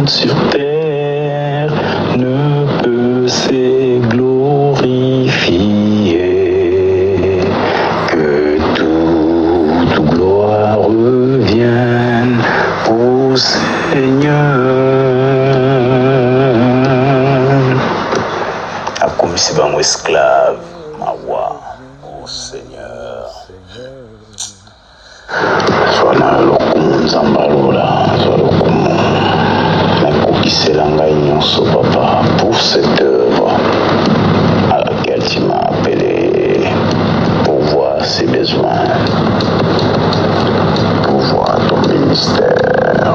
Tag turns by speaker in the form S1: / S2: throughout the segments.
S1: personne sur terre ne peut s'glorifier. Que toute gloire revienne au Seigneur. Akumisi bango esclave, mawa au Seigneur. Soana lokumu nzambalola, soa lokumu nakokisela ngai nyonso papa pour cette œuvre à laquelle tu m'as appelé pour voir ses besoins, pour voir ton ministère,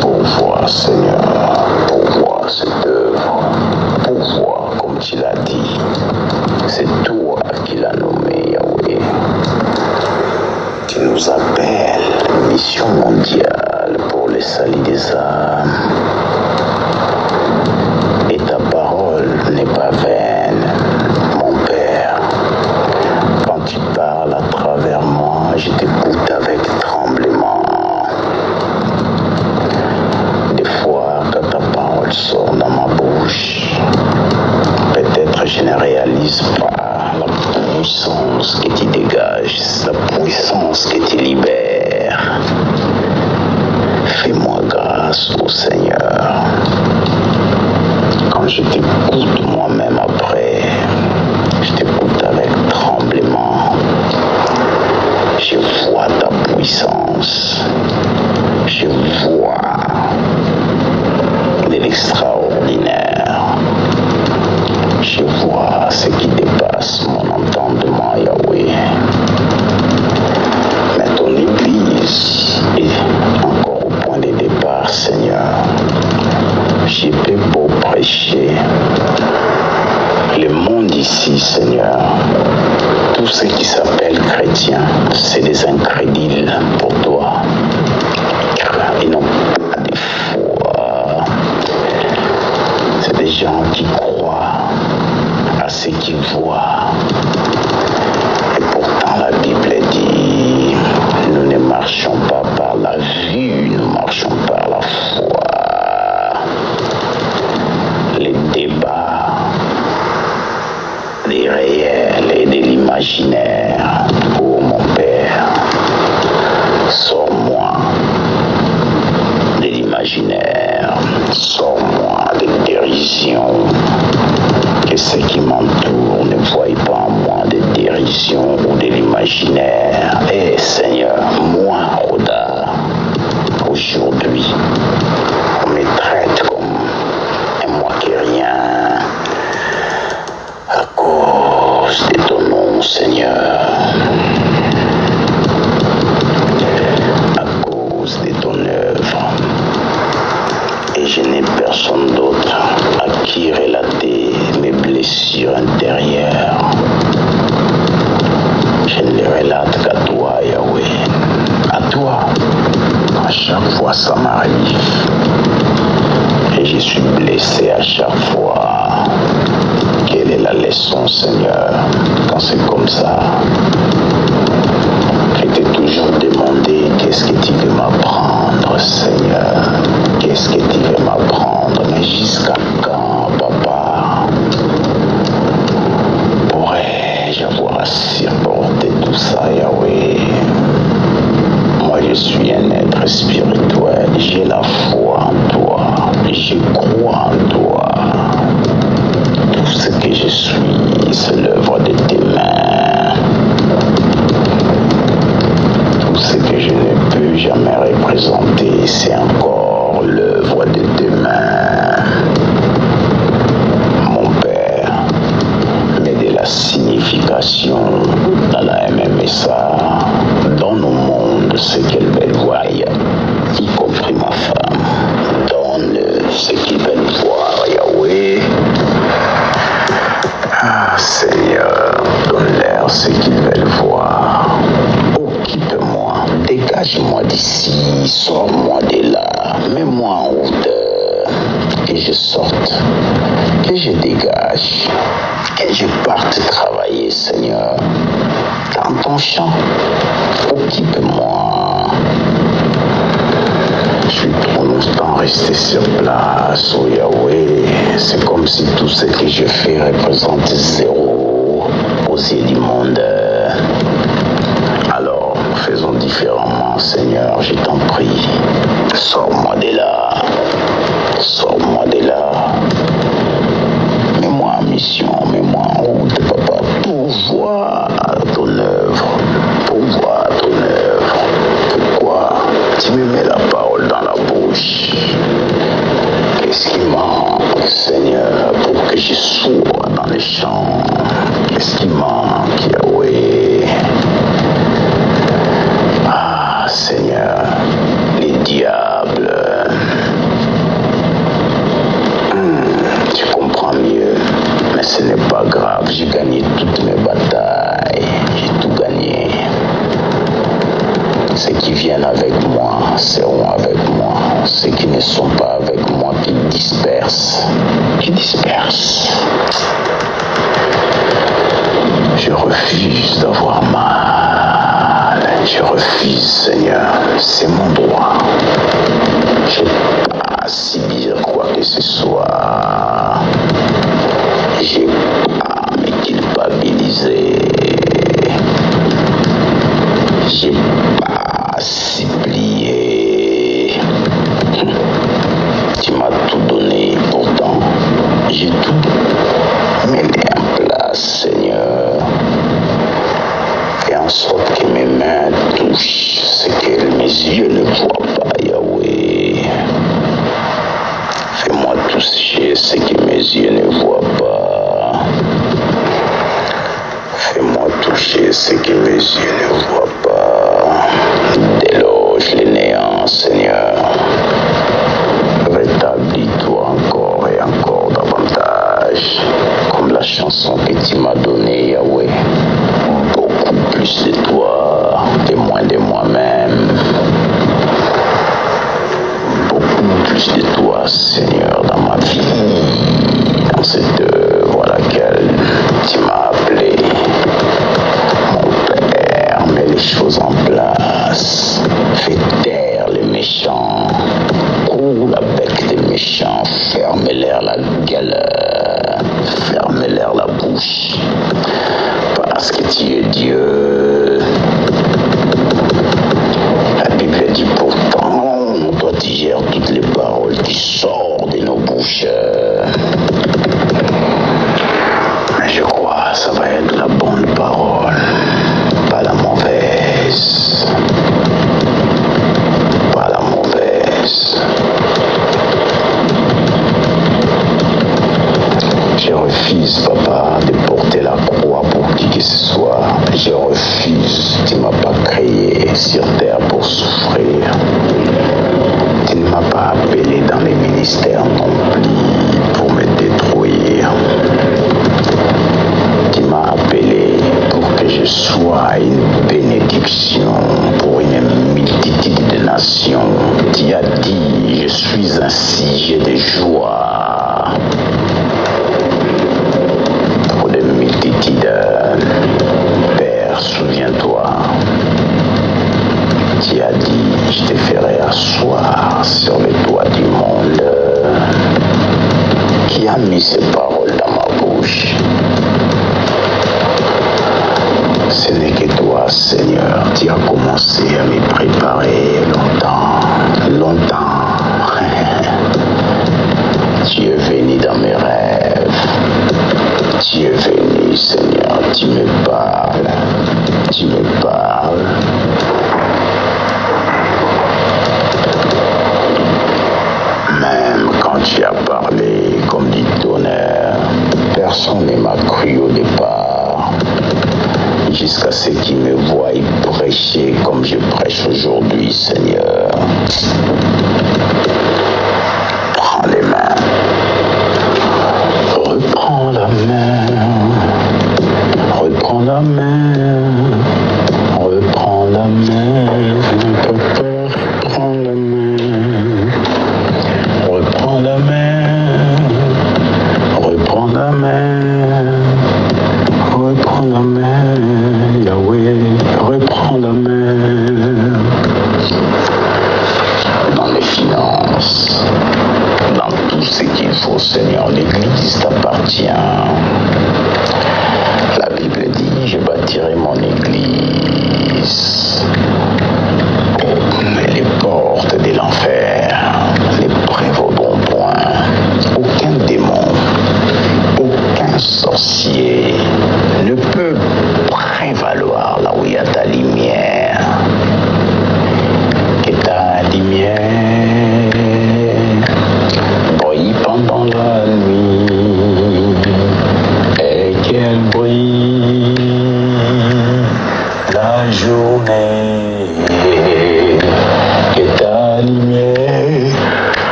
S1: pour voir Seigneur, pour voir cette œuvre, pour voir comme tu l'as dit, c'est toi qui l'as nommé Yahweh. Tu nous appelles, mission mondiale pour les salis des âmes. Et ta parole n'est pas vaine, mon Père. Quand tu parles à travers moi, je t'écoute avec tremblement. Des fois, quand ta parole sort dans ma bouche, peut-être je ne réalise pas la puissance que tu dégages, la puissance que tu libères. Fais-moi grâce au Seigneur. Quand je t'écoute moi-même après, je t'écoute avec tremblement. Je vois ta puissance. Je vois de l'extraordinaire. Je vois ce qui dépasse mon entendement, Yahweh. Mais ton Église est encore au point de départ, Seigneur. J'ai peu beau prêcher le monde ici, Seigneur. Tous ceux qui s'appellent chrétiens, c'est des incrédules pour toi. Ils n'ont pas de foi. C'est des gens qui croient à ce qu'ils voient. Et pourtant la Bible dit, nous ne marchons pas par la vue, nous marchons par la foi. Les débats des réels et de l'imaginaire, oh mon Père, sors-moi de l'imaginaire, sors-moi de dérision. Que ceux qui m'entourent ne voient pas en moi de dérision ou de l'imaginaire. Eh Seigneur, moi, Roda, aujourd'hui, on me traite comme un moi qui rien à cause de ton nom, Seigneur. À cause de ton œuvre. Et je n'ai personne d'autre à qui relater mes blessures intérieures. Je ne les relate qu'à toi, Yahweh. À toi. À chaque fois, ça m'arrive. Et je suis blessé à chaque fois. Quelle est la leçon, Seigneur, quand c'est comme ça? Je t'ai toujours demandé qu'est-ce que tu veux m'apprendre, Seigneur. Qu'est-ce que tu veux m'apprendre? Mais jusqu'à quand, papa, pourrais-je avoir à supporter tout ça, Yahweh? Moi, je suis un être spirituel. J'ai la foi en toi. Je crois en toi. Tout ce que je suis, c'est l'œuvre de tes mains. Tout ce que je ne peux jamais représenter, c'est encore l'œuvre de tes mains. Mon Père, mais de la signification dans la MMSA, donne au monde ce qu'elle veut voir, y compris ma femme. Donne ce qu'ils veulent voir, Yahweh. Ah, Seigneur, donne-leur ce qu'ils veulent voir. Occupe-moi, dégage-moi d'ici, sors-moi de là, mets-moi en hauteur, que je sorte, que je dégage, que je parte travailler, Seigneur, dans ton champ. Occupe-moi. Je suis trop longtemps rester sur place, oh Yahweh. C'est comme si tout ce que je fais représente zéro aux yeux du monde. Alors, faisons différemment, Seigneur, je t'en prie. Sors-moi de là. Sors-moi de là. Mets-moi en mission, mets-moi en route, papa, pour voir ton œuvre. Pour voir ton œuvre. Pourquoi tu me mets la parole dans la bouche? Qu'est-ce qui manque, Seigneur, pour que je sois dans les champs? Qu'est-ce qui manque, Yahweh? Ah, Seigneur, les diables. Tu comprends mieux, mais ce n'est pas grave. J'ai gagné toutes mes batailles. J'ai tout gagné. Ceux qui viennent avec moi seront avec moi. Ceux qui ne sont pas avec moi, qu'ils dispersent. Qu'ils dispersent. Je refuse d'avoir mal. Je refuse, Seigneur. C'est mon droit. Je n'ai pas à subir quoi que ce soit. Je n'ai pas à me culpabiliser. Je n'ai pas à supplier. Tu m'as tout donné, pourtant j'ai tout mis en place, Seigneur. Et en sorte que mes mains touchent ce que mes yeux ne voient pas, Yahweh. Fais-moi toucher ce que mes yeux ne voient pas. Fais-moi toucher ce que mes yeux ne voient pas. Déloge les néants, Seigneur. Rétablis-toi encore et encore davantage, comme la chanson que tu m'as donnée, Yahweh. Beaucoup plus de toi et moins de moi-même. Beaucoup plus de toi, Seigneur, dans ma vie, dans cette œuvre à laquelle tu m'as appelé. Mon Père, mets les choses en place. Fais taire les méchants. Cours la bec des méchants. Ferme-leur la gueule. Ferme-leur la bouche. Parce que tu es Dieu. La Bible dit pourtant, toi tu gères toutes les paroles qui sortent de nos bouches. Mais je crois que ça va être la bonne parole, pas la mauvaise. Pas la mauvaise. Je refuse, papa, de porter la croix pour qui que ce soit. Je refuse. Tu ne m'as pas créé sur terre pour souffrir. Tu ne m'as pas appelé dans les ministères accomplis pour me détruire. Tu m'as appelé pour que je sois une bénédiction pour une multitude de nations. Tu as dit, je suis un sujet de joie pour des multitudes. Père, souviens-toi. Tu as dit, je te ferai asseoir sur le toit du monde. Qui a mis ces paroles dans ma bouche? Ce n'est que toi, Seigneur. Tu as commencé à me préparer longtemps. Tu es venu dans mes rêves. Tu es venu, Seigneur. Tu me parles. Tu me parles. Même quand tu as parlé comme du tonnerre,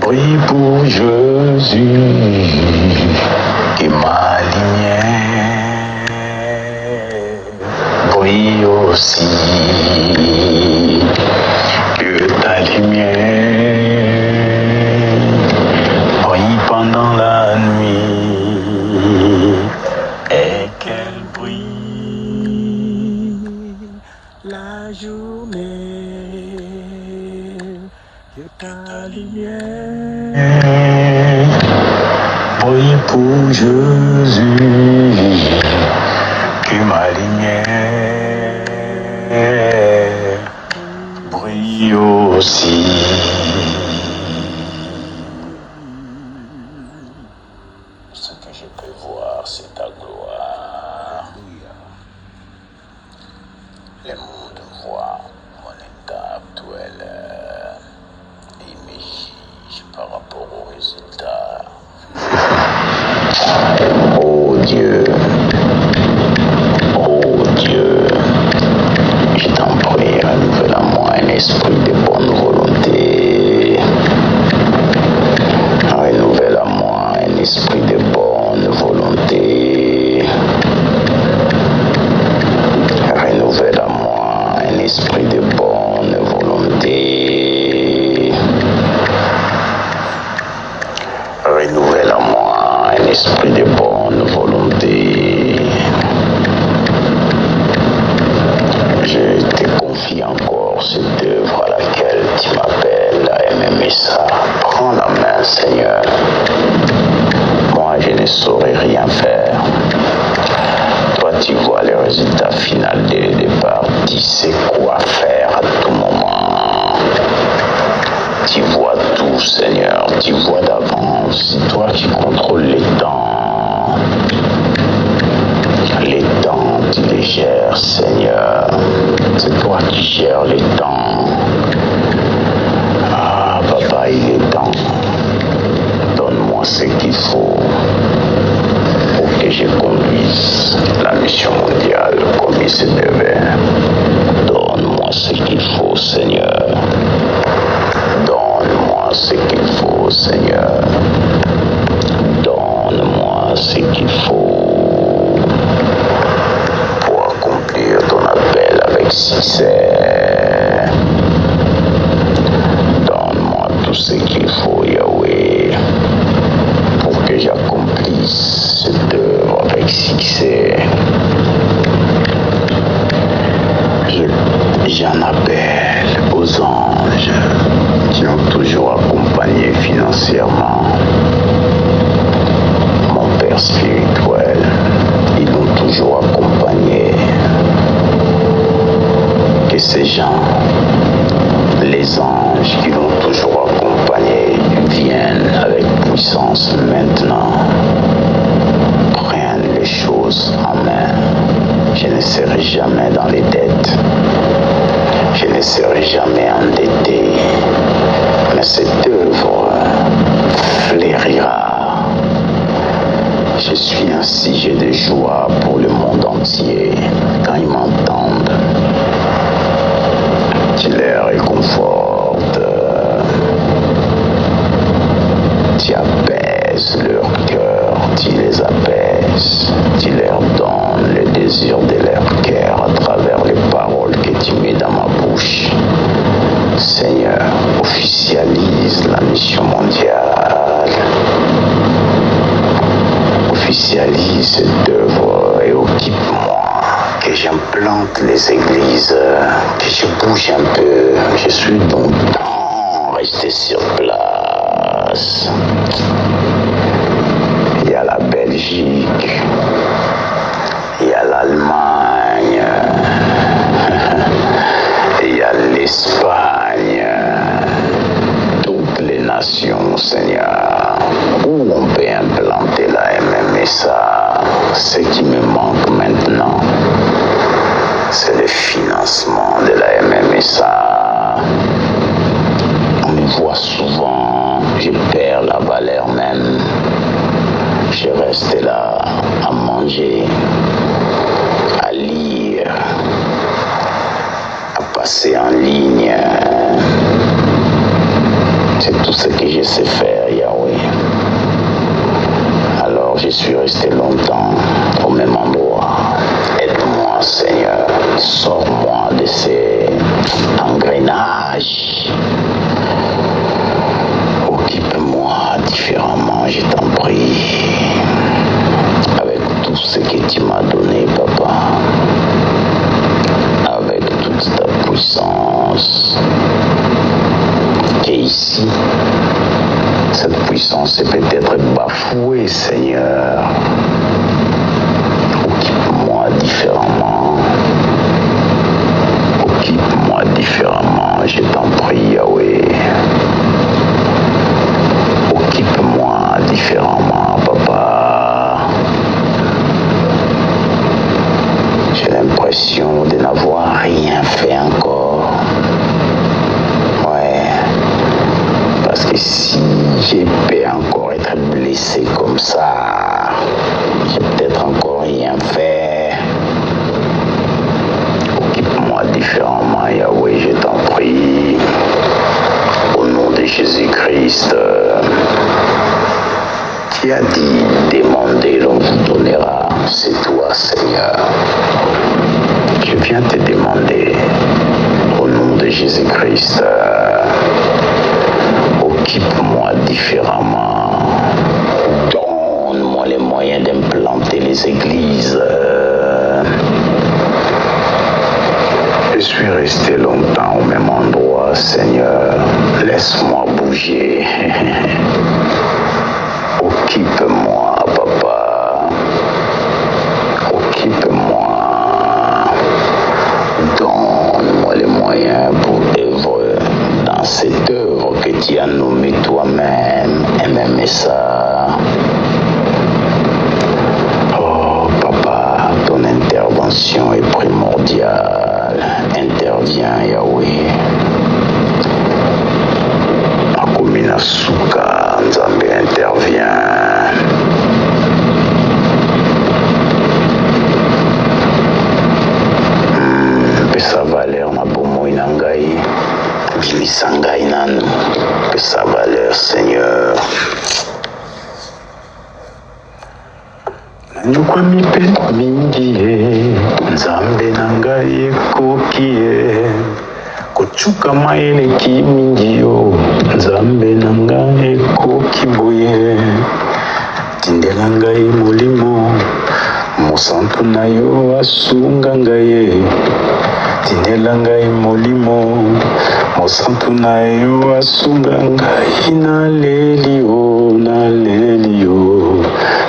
S1: Prie pour Jésus, qui ma lumière brille aussi que ta lumière brille pendant la nuit et qu'elle brille la journée, que ta lumière brille pour Jésus, que ma lumière brille aussi. Ce que je peux voir, c'est ta gloire. Le monde voit mon état actuel et me juge par rapport aux résultats. Oh Dieu, je t'en prie, renouvelle en moi un esprit de bonne volonté. Renouvelle en moi un esprit de bonne volonté. Renouvelle en moi un esprit de bonne volonté. Renouvelle en moi un esprit de bonne volonté. Je te confie encore cette œuvre à laquelle tu m'appelles à aimer ça. Prends la main, Seigneur. Moi, je ne saurais rien faire. Toi, tu vois le résultat final dès le départ. Tu sais quoi faire à tout moment. Tu vois tout, Seigneur. Tu vois d'avance. C'est toi qui contrôles les temps. Les temps, tu les gères, Seigneur. C'est toi qui gères les temps. Ah, papa, il est temps. Donne-moi ce qu'il faut pour que je conduise la mission mondiale comme il se devait. Donne-moi ce qu'il faut, Seigneur. Donne-moi ce qu'il faut, Seigneur. Donne-moi ce qu'il faut pour accomplir ton appel avec succès. Donne-moi tout ce qu'il faut, Yahweh, pour que j'accomplisse cette œuvre avec succès. J'en appelle aux anges qui ont toujours accompagné financièrement mon Père spirituel. Ils l'ont toujours accompagné. Que ces gens, les anges qui l'ont toujours accompagné, viennent avec puissance maintenant. Prennent les choses en main. Je ne serai jamais dans les dettes. Je ne serai jamais endetté. Mais cette œuvre fleurira. Je suis un sujet de joie pour le monde entier quand ils m'entendent. Tu les réconfortes. Tu apaises leur cœur. Tu les apaises. Tu leur donnes le désir de leur cœur à travers les paroles que tu mets dans ma bouche. Seigneur, officialise la mission mondiale. Officialise cette œuvre et occupe-moi. Que j'implante les églises, que je bouge un peu. Je suis longtemps resté sur place. Il y a la Belgique, il y a l'Allemagne, il y a l'Espagne, toutes les nations, Seigneur, où on peut implanter la MMSA. Ce qui me manque maintenant, c'est le financement de la MMSA. On me voit souvent, je perds la valeur même. Je reste là à manger, à lire, à passer en ligne. C'est tout ce que je sais faire, Yahweh. Alors je suis resté longtemps au même endroit. Aide-moi, Seigneur. Sors-moi de ces engrenages. Occupe-moi différemment, je t'en prie. Avec tout ce que tu m'as donné, Papa. Avec toute ta puissance. Et ici, cette puissance est peut-être bafouée, Seigneur. Occupe-moi différemment. Occupe-moi différemment, je t'en prie, Yahweh. Occupe-moi différemment, Papa. J'ai l'impression de n'avoir rien fait encore. Ouais. Parce que si je peux encore être blessé comme ça, j'ai peut-être encore rien fait. Occupe-moi différemment, Yahweh, je t'en prie. Au nom de Jésus-Christ, qui a dit, demandez, l'on vous donnera. C'est toi, Seigneur. Je viens te demander, au nom de Jésus-Christ, occupe-moi différemment. Donne-moi les moyens d'implanter les églises. Je suis resté longtemps au même endroit, Seigneur. Laisse-moi bouger. Occupe-moi, Papa. Occupe-moi. Donne-moi les moyens pour œuvrer dans cette œuvre que tu as nommée toi-même. Et même ça. Oh, Papa, ton intervention est primordiale. Interviens, Yahweh. Akomina Souka, Nzambe intervient. Pesa valeur na bomoi na ngai. Bimisa ngai nanu. Pesa valeur, Seigneur. Nanyokwa mipelo mingi ye. Nzambe na ngai ekoki ye. Kochukama eleki mingi yo. Nzambe na ngai ekoki boye. Tindela ngai molimo. Mosantu na yo asunga ngai ye. Tindela ngai molimo. Mosantu na yo asunga ngai naleli yo, naleli yo.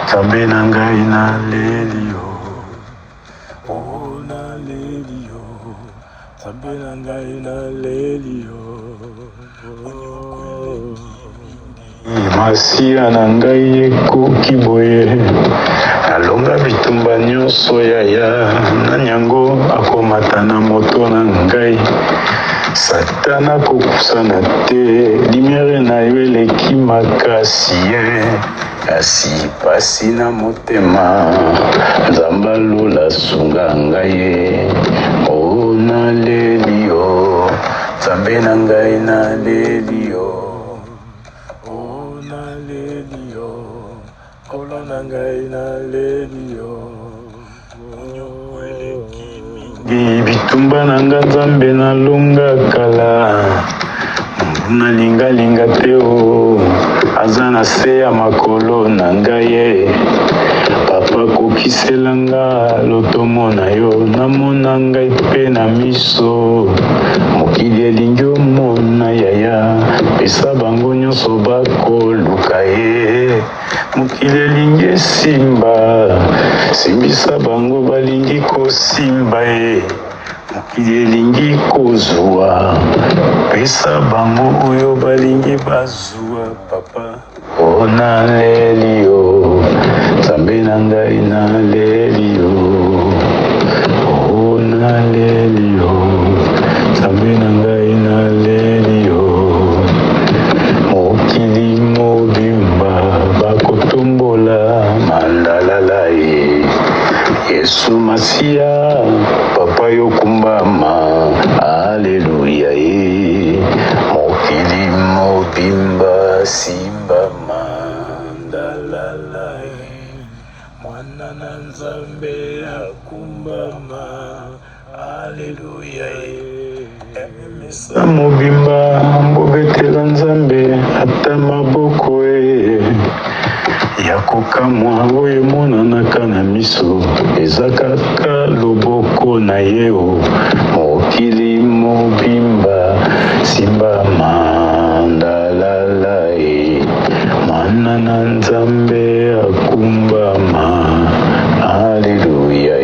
S1: Nzambe na ngai naleli yo. Oh, naleli yo. Nzambe na ngai naleli yo. Masiya na ngai ekoki boye. Nalonga bitumba nyonso yaya. Nani yango akomata na moto na ngai. Satana kokusana te. Lumière na yo eleki makasi ye. Kasi pasi na motema. Nzambe alola sunga ngai ye. Oh, naleli yo. Nzambe na ngai naleli yo. Oh, naleli yo. Kolo na ngai naleli yo. Bitumba na nga Nzambe nalonga kala. Nalinga te o. Aza na se ya makolo na ngai ye. Papa kokisela nga lotomo na yo. Namona ngai pe na miso. Mokili elingi omona yaya. Pesa bango nyonso bakoluka ye. Mokili elingi esimba. Simbisa bango balingi kosimba ye. Mokili elingi kozwa. Pesa bango oyo balingi bazwa, Papa. Oh, naleli yo. Nzambe na ngai naleli yo. Oh, naleli yo. Nzambe na ngai naleli yo. Mokili mobimba bakotombola mandalala ye. Yesu Masiya, Papa yokumbama. Alléluia ye. Mokili mobimba Simba mandalala mwana na nzambe akumbama. Alléluia. Ememisa mobimba mbobetela nzambe ata maboko ya kokamwa oyo emonanaka na miso eza kaka loboko na ye mokili mobimba simba mandalala mwana na nzambe akumbama. Alléluia.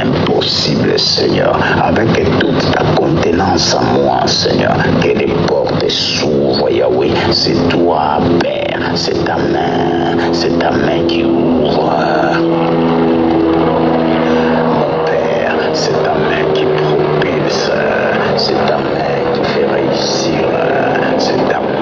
S1: Impossible, Seigneur, avec toute ta contenance en moi, Seigneur, que les portes s'ouvrent, Yahweh. C'est toi, Père, c'est ta main qui ouvre. Mon Père, c'est ta main qui propulse, c'est ta main qui fait réussir, c'est ta main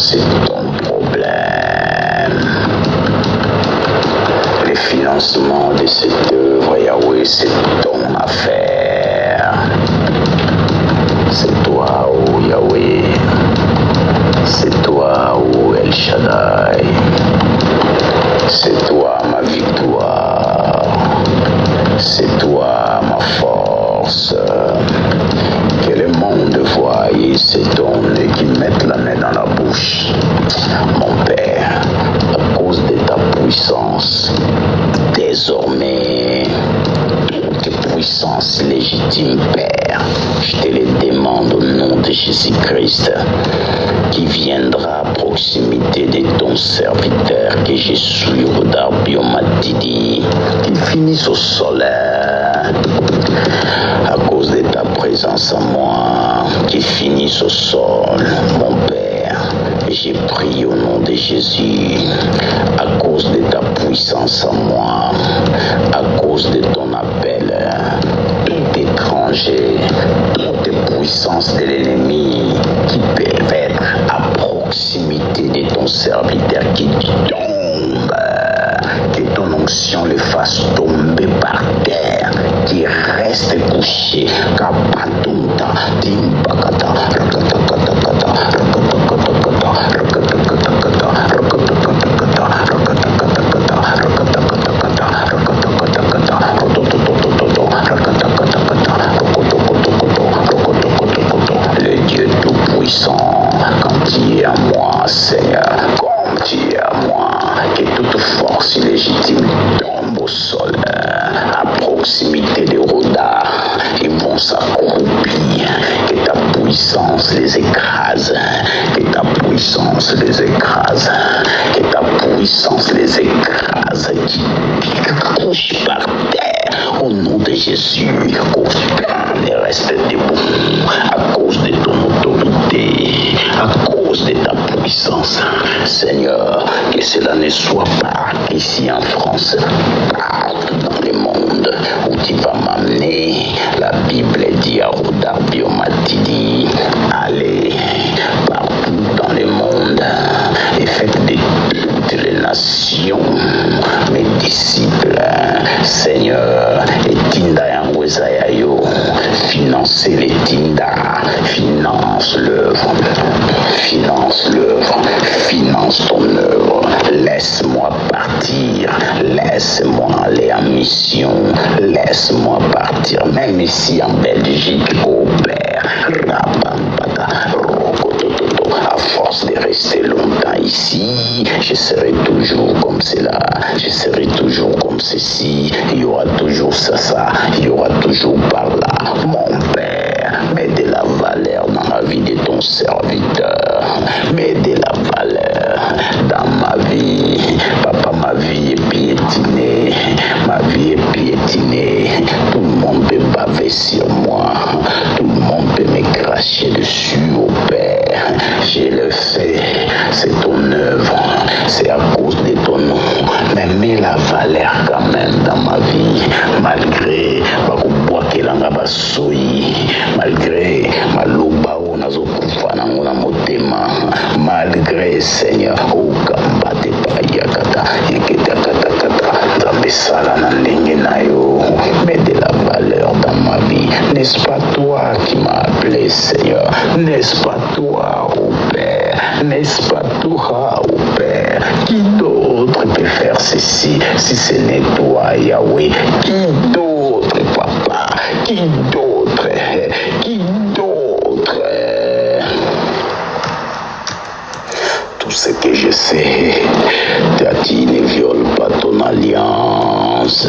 S1: c'est ton problème. Le financement de cette œuvre, Yahweh, c'est ton affaire. C'est toi, oh Yahweh. C'est toi, oh El Shaddai. C'est toi ma victoire. C'est toi ma force. Que le monde voie et s'étonne et qu'il mette la main dans la bouche. Mon Père, à cause de ta puissance, désormais, tes puissances légitimes, Père, je te les demande au nom de Jésus-Christ, qui viendra à proximité de ton serviteur que je suis, Rodar Biomatidi, qu'il finisse au soleil à cause de ta présence en moi, qu'il finisse au sol, mon Père. J'ai prié au nom de Jésus, à cause de ta puissance en moi, à cause de ton appel, tout étranger, toutes les puissances de l'ennemi qui peuvent être à proximité de ton serviteur qui tombe, que ton onction le fasse tomber par terre, qui reste couché, kapatunta, timbakata, rakatakata, rakatakata, rakatakata, rakatakata, le Dieu tout-puissant, quand tu es à moi, Seigneur, comme tu es à moi, que toute force illégitime tombe au sol, à proximité des Rodars, ils vont s'accroupir, que ta puissance les écrase, que ta puissance les écrase, que ta puissance les écrase, qui couche par terre, au nom de Jésus, qu'aucun ne reste debout, à cause de ton autorité, à cause de ta puissance. Seigneur, que cela ne soit pas ici en France, partout dans le monde où tu vas m'amener. La Bible dit à Rodar Biomatidi, allez partout dans le monde et faites de toutes les nations mes disciples. Seigneur, et Tinda Yangwezayayo, financez les Tinda, finance l'œuvre, finance ton œuvre. Laisse-moi partir, laisse-moi aller en mission, laisse-moi partir, même ici en Belgique, au Père, à force de rester longtemps ici, je serai toujours comme cela, je serai toujours comme ceci, il y aura toujours ça, il y aura toujours par là. Mon Père, mets de la valeur dans la vie de ton serviteur, mets de la valeur dans ma vie. Papa, ma vie est piétinée, ma vie est piétinée, tout le monde peut baver sur moi, tout le monde peut me cracher dessus, au Père. Je le fais, c'est ton œuvre, c'est à cause de ton nom, mais mets la valeur quand même dans ma vie, malgré bakubwakelanga basoi, malgré maloba o nazokufa nango na motema, malgré Seigneur okamba te payakata yeketakata nzambe sala na ndenge na yo, mets de la valeur dans ma vie. N'est-ce pas toi qui m'as appelé, Seigneur? N'est-ce pas toi, ô Père? N'est-ce pas toi, ô Père? Qui d'autre peut faire ceci si ce n'est toi, Yahweh? Qui d'autre, Papa? Qui d'autre? Qui d'autre? Tout ce que je sais, tu ne violes pas ton alliance,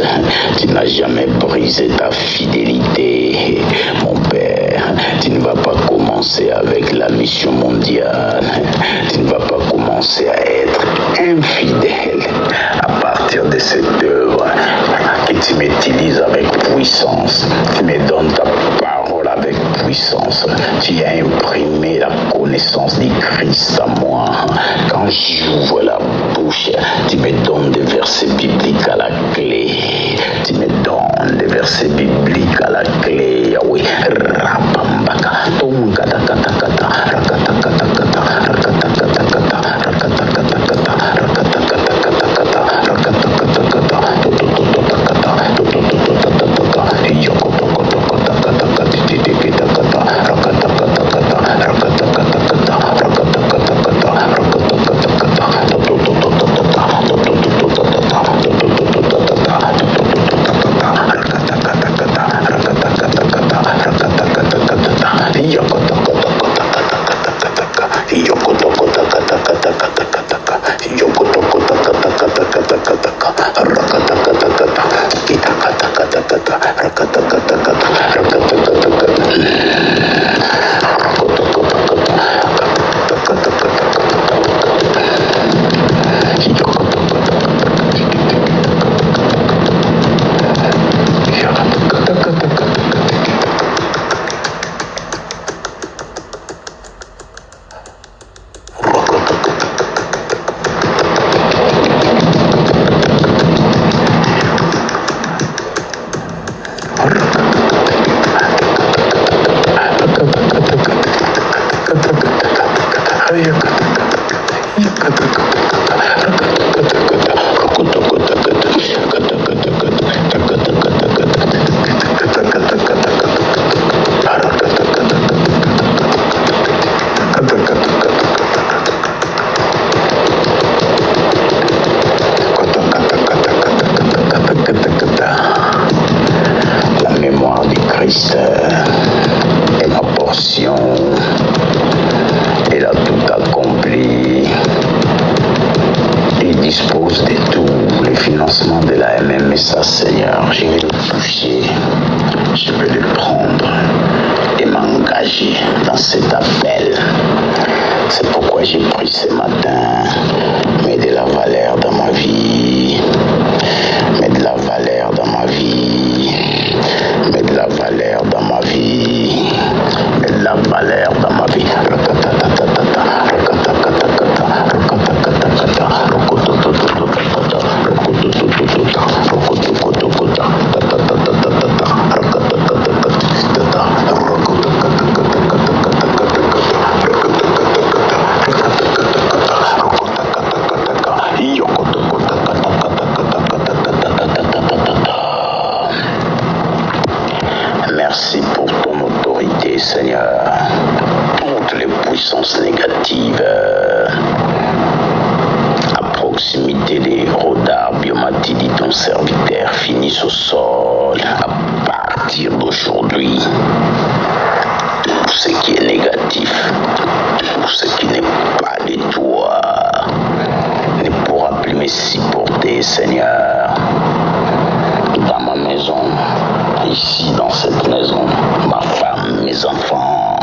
S1: tu n'as jamais brisé ta fidélité, mon Père. Tu ne vas pas commencer avec la mission mondiale, tu ne vas pas commencer à être infidèle à partir de cette œuvre que tu m'utilises avec puissance, tu me donnes ta parole avec puissance, tu as imprimé la connaissance du Christ en moi. Quand j'ouvre la bouche, tu me donnes des versets bibliques à la clé, tu me donnes des versets bibliques à la clé, Yahweh. Rapambaka, tonga, rakata, rakata, rakata, La mémoire du Christ est ma portion. Il a tout accompli. Il dispose de tous les financements de la MMSA, Seigneur. Je vais le toucher, je vais le prendre et m'engager dans cet appel. C'est pourquoi j'ai pris ce matin, mets de la valeur dans ma vie, mets de la valeur dans ma vie, mets de la valeur dans ma vie, mets de la valeur dans ma vie. Merci pour ton autorité, Seigneur. Toutes les puissances négatives à proximité des rodars Biomati, dit ton serviteur, finissent au sol à partir d'aujourd'hui. Tout ce qui est négatif, tout ce qui n'est pas de toi, ne pourra plus me supporter, Seigneur. Dans ma maison, ici dans cette maison, ma femme, mes enfants,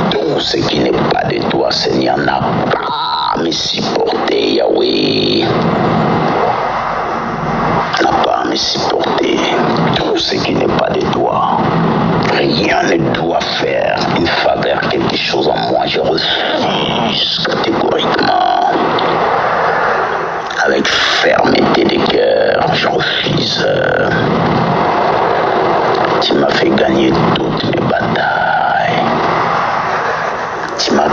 S1: tout ce qui n'est pas de toi, Seigneur, n'a pas à me supporter, Yahweh. N'a pas à me supporter. Tout ce qui n'est pas de toi, rien ne doit faire une faveur, quelque chose en moi. Je refuse catégoriquement, avec fermeté de cœur, je refuse. Tu m'as fait gagner toutes mes batailles. Tu m'as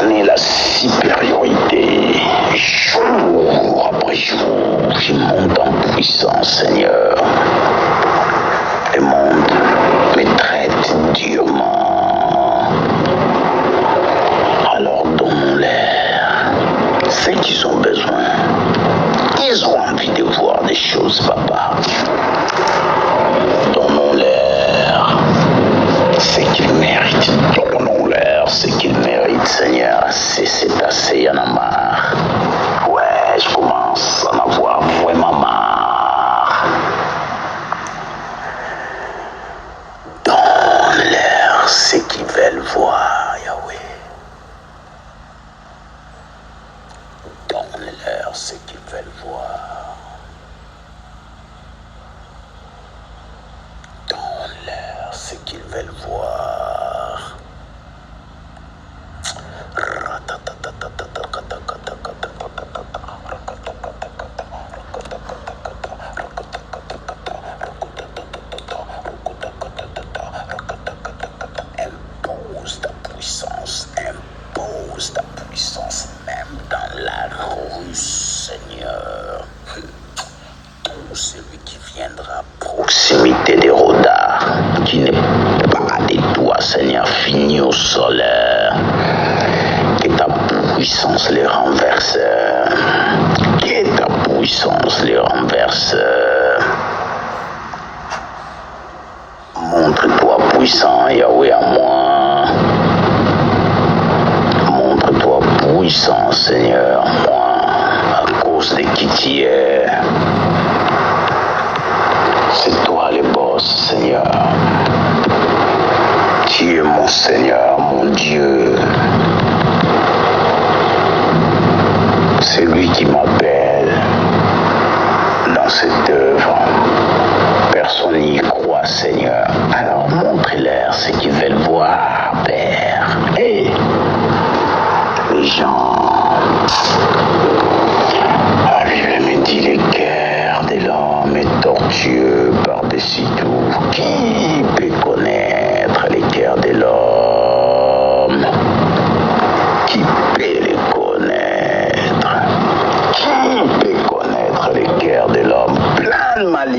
S1: donné la supériorité. Jour après jour, je monte en puissance, Seigneur. Le monde me traite durement. Alors donne-leur ce qu'ils ont besoin. Ils ont envie de voir des choses, papa. Donnons-leur ce qu'ils méritent. Donnons-leur ce qu'ils méritent, Seigneur. C'est assez, y'en a marre. Ouais, je commence à en avoir vraiment marre. Donne-leur ce qu'ils veulent voir, Yahweh. Donne-leur ce qu'ils veulent voir. Donne-leur ce qu'ils veulent voir. Impose ta puissance même dans la rue, Seigneur. Tout celui qui viendra à proximité des rodars, qui n'est pas de toi, Seigneur, finit au sol. Que ta puissance les renverse. Que ta puissance les renverse. Montre-toi puissant, Yahweh, à moi. Montre-toi puissant, Seigneur, à moi, à cause de qui tu es. C'est toi le boss, Seigneur. Tu es mon Seigneur, mon Dieu. C'est lui qui m'appelle dans cette œuvre. Personne n'y croit, Seigneur. Alors montre-leur ce qu'ils veulent voir, Père. Et les gens arrivent me dit le cœur de l'homme est tortueux par-dessus tout. Qui peut connaître le cœur de l'homme? Qui peut le connaître?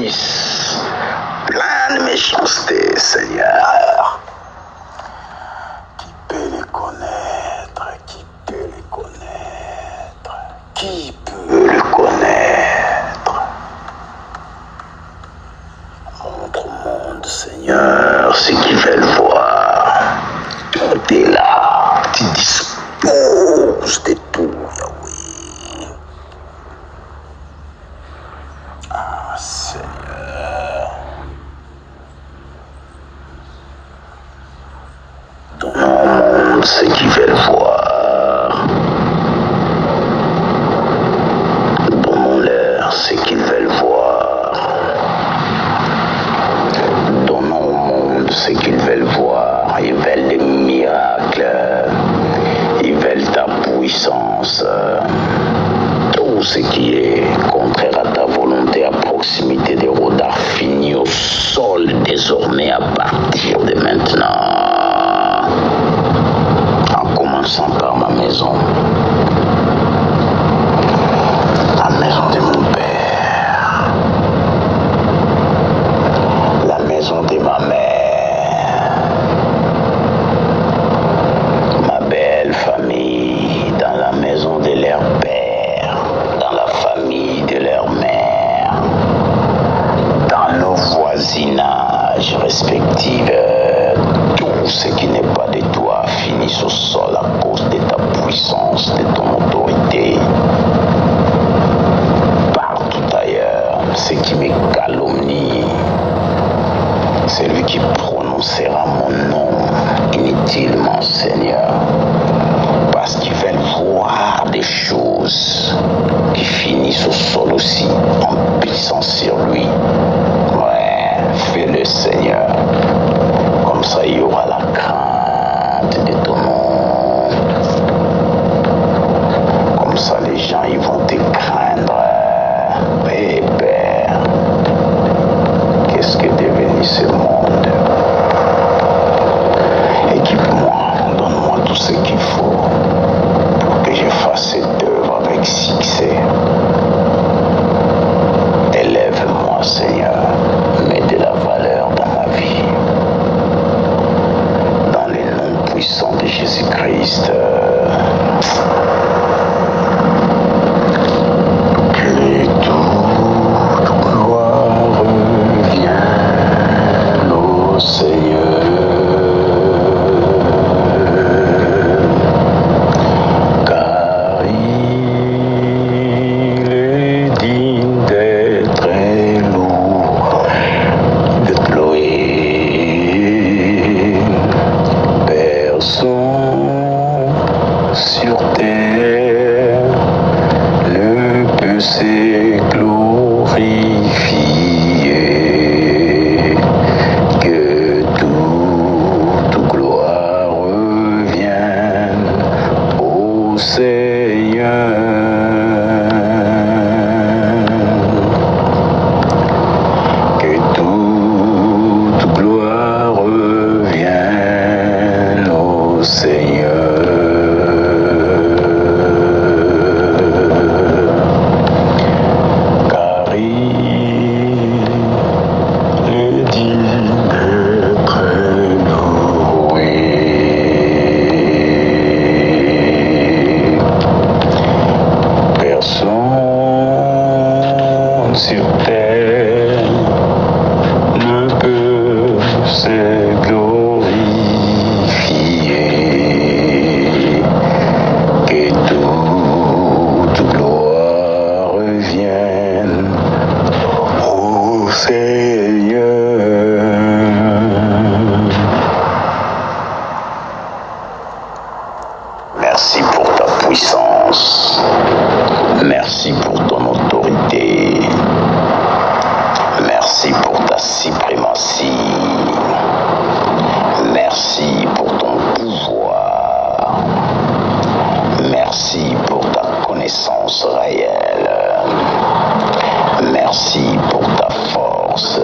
S1: fils plein de méchanceté, Seigneur. Qui peut les connaître? Qui peut les connaître? Qui peut le connaître? Montre au monde, Seigneur, ce qu'ils veulent voir. Tout est là. Tu disposes de tout, Yahweh. Ah, Seigneur. Donnons au monde ce qu'ils veulent voir. Donnons-leur ce qu'ils veulent voir. Donnons au monde ce qu'ils veulent voir. Ils veulent des miracles. Ils veulent ta puissance. Tout ce qui est contraire à ta volonté à proximité des rodards finit au sol désormais à partir de maintenant. En commençant par ma maison. La maison de mon père. La maison de ma mère. Ma belle famille dans la maison de leur père. Dans la famille de leur mère. Dans nos voisinages respectifs. Tout ce qui n'est pas de toi finisse au sol à cause de ta puissance, de ton autorité. Partout ailleurs, ce qui me calomnie, celui qui prononcera mon nom inutilement, Seigneur, parce qu'ils veulent voir des choses qui finissent au sol aussi, en puissance sur lui. Ouais, fais-le, Seigneur. Comme ça, il y aura la crainte de ton nom. Comme ça, les gens, ils vont te craindre. Eh, Père, qu'est-ce que est devenu ce monde? Équipe-moi, donne-moi tout ce qu'il faut pour que je fasse cette œuvre avec succès. Élève-moi, Seigneur, mets de la valeur dans ma vie. Dans le nom puissant de Jésus-Christ. Que toute gloire revienne au Seigneur. Car il est digne d'être loué, d'être loué. Personne sur terre ne peut se glorifier. Que toute gloire revienne au Seigneur. Que toute gloire revienne au Seigneur. Car il est digne d'être loué. Personne sur terre ne peut se glorifier. Que toute gloire revienne au Seigneur. Merci pour ta puissance. Merci pour ton autorité. Merci pour ta suprématie. Merci pour ton pouvoir. Merci pour ta connaissance réelle. Merci pour ta force.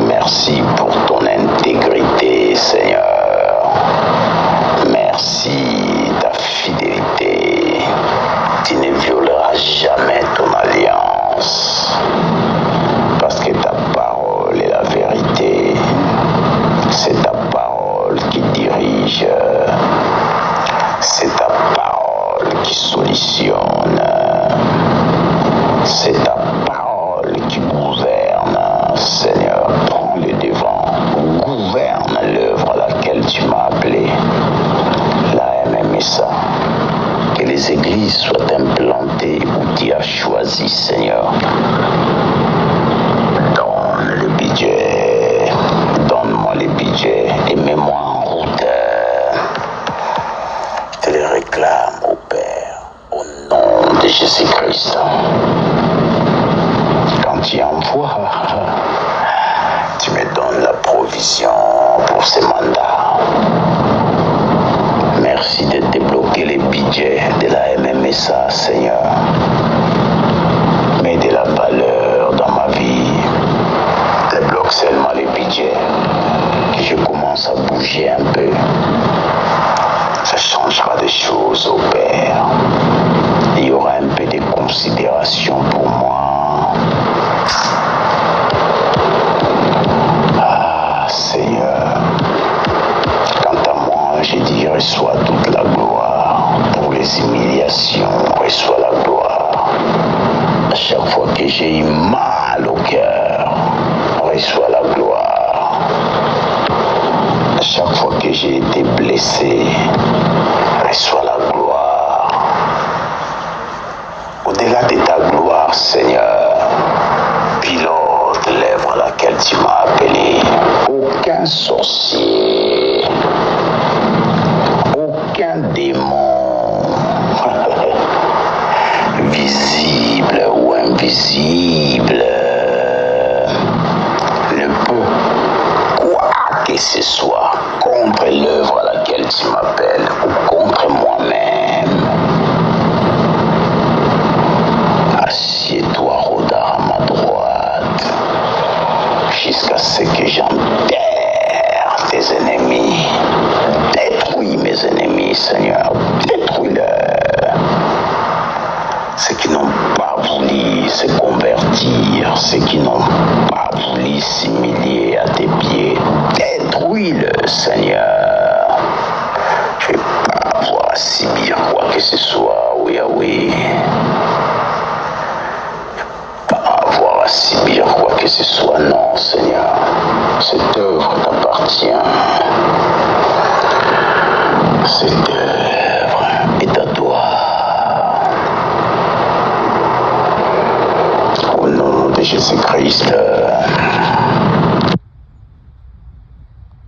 S1: Merci pour ton intégrité, Seigneur. Merci ta fidélité. Tu ne violes commissionne. C'est ta parole qui gouverne, Seigneur. Prends le devant. Gouverne l'œuvre à laquelle tu m'as appelé. La MMSA. Que les églises soient implantées où tu as choisi, Seigneur. Donne le budget. Donne-moi le budget et mets-moi en route. Je te le réclame, ô Père, au nom de Jésus-Christ. Quand tu envoies, tu me donnes la provision pour ces mandats. Merci de débloquer les budgets de la MMSA, Seigneur. Mets de la valeur dans ma vie. Débloque seulement les budgets, que je commence à bouger un peu. Ça changera des choses, au Père. Il y aura un peu de considération pour moi. Ah, Seigneur. Quant à moi, je dis, reçois toute la gloire. Pour les humiliations, reçois la gloire. À chaque fois que j'ai eu mal au cœur, reçois la gloire. À chaque fois que j'ai été blessé, reçois la gloire. Au-delà de ta gloire, Seigneur, pilote l'œuvre à laquelle tu m'as appelé. Aucun sorcier, aucun démon, visible ou invisible, ne peut, quoi que ce soit, contre l'œuvre à laquelle tu m'appelles ou contre moi-même. Assieds-toi, Rodar, à ma droite, jusqu'à ce que j'enterre tes ennemis. Détruis mes ennemis, Seigneur, détruis-les. Ceux qui n'ont pas voulu se convertir, ceux qui n'ont pas voulu s'humilier à tes pieds, détruis-le, Seigneur. Je ne vais pas avoir à subir quoi que ce soit, oui, Yahweh. Pas avoir à subir quoi que ce soit, non, Seigneur. Cette œuvre t'appartient. Cette œuvre est à toi. Au nom de Jésus-Christ.